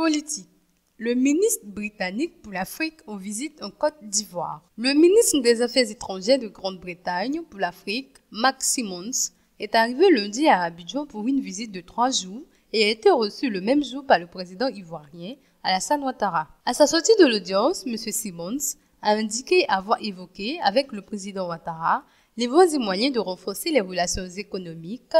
Politique. Le ministre britannique pour l'Afrique en visite en Côte d'Ivoire. Le ministre des Affaires étrangères de Grande-Bretagne pour l'Afrique, Max Simons, est arrivé lundi à Abidjan pour une visite de 3 jours et a été reçu le même jour par le président ivoirien, Alassane Ouattara. À sa sortie de l'audience, M. Simons a indiqué avoir évoqué avec le président Ouattara les voies et moyens de renforcer les relations économiques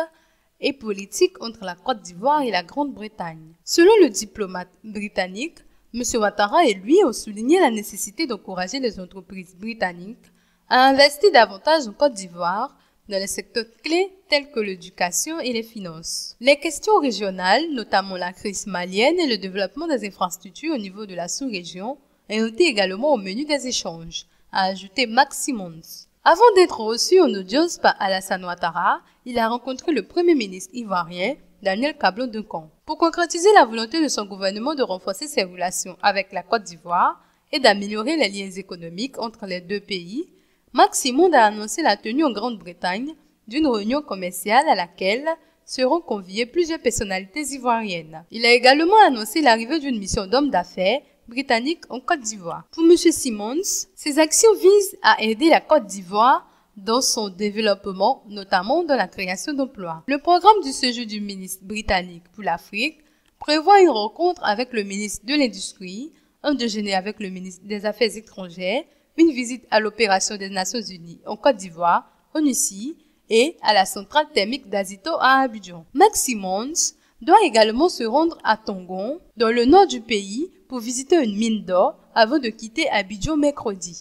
et politiques entre la Côte d'Ivoire et la Grande-Bretagne. Selon le diplomate britannique, M. Ouattara et lui ont souligné la nécessité d'encourager les entreprises britanniques à investir davantage en Côte d'Ivoire dans les secteurs clés tels que l'éducation et les finances. Les questions régionales, notamment la crise malienne et le développement des infrastructures au niveau de la sous-région, ont été également au menu des échanges, a ajouté Max Simons. Avant d'être reçu en audience par Alassane Ouattara, il a rencontré le Premier ministre ivoirien, Daniel Kablo-Duncan, pour concrétiser la volonté de son gouvernement de renforcer ses relations avec la Côte d'Ivoire et d'améliorer les liens économiques entre les deux pays. Max Simons a annoncé la tenue en Grande-Bretagne d'une réunion commerciale à laquelle seront conviées plusieurs personnalités ivoiriennes. Il a également annoncé l'arrivée d'une mission d'hommes d'affaires britanniques en Côte d'Ivoire. Pour M. Simons, ces actions visent à aider la Côte d'Ivoire dans son développement, notamment dans la création d'emplois. Le programme du séjour du ministre britannique pour l'Afrique prévoit une rencontre avec le ministre de l'Industrie, un déjeuner avec le ministre des Affaires étrangères, une visite à l'opération des Nations Unies en Côte d'Ivoire, en Russie et à la centrale thermique d'Azito à Abidjan. Max Simons doit également se rendre à Tongon, dans le nord du pays, pour visiter une mine d'or avant de quitter Abidjan mercredi.